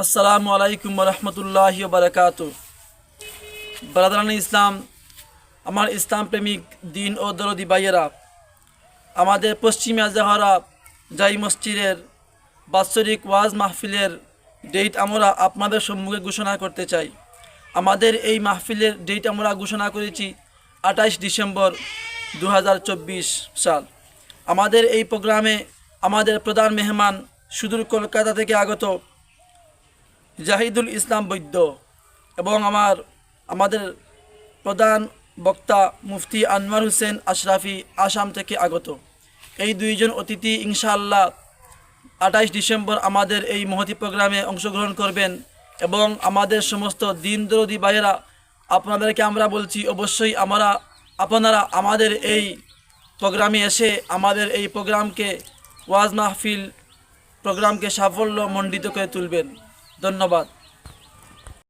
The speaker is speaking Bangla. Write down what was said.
আসসালামু আলাইকুম রহমতুল্লাহি বারাকাতু। ব্রাদারান ইসলাম, আমার ইসলাম প্রেমিক দিন ও দরদি ভাইয়েরা, আমাদের পশ্চিমা জাহারা জাই মসজিদের বাৎসরিক ওয়াজ মাহফিলের ডেট আমরা আপনাদের সম্মুখে ঘোষণা করতে চাই। আমাদের এই মাহফিলের ডেট আমরা ঘোষণা করেছি 28 ডিসেম্বর 2024 সাল। আমাদের এই প্রোগ্রামে আমাদের প্রধান মেহমান সুদূর কলকাতা থেকে আগত জাহিদুল ইসলাম বৈদ্য এবং আমাদের প্রধান বক্তা মুফতি আনোয়ার হোসেন আশরাফি আসাম থেকে আগত। এই দুইজন অতিথি ইনশাআল্লাহ 28 ডিসেম্বর আমাদের এই মহতি প্রোগ্রামে অংশগ্রহণ করবেন এবং আমাদের সমস্ত দিন দরদি ভাইয়েরা, আপনাদেরকে আমরা বলছি অবশ্যই আপনারা আমাদের এই প্রোগ্রামে এসে আমাদের এই প্রোগ্রামকে ওয়াজ মাহফিল প্রোগ্রামকে সাফল্য মণ্ডিত করে তুলবেন। ধন্যবাদ।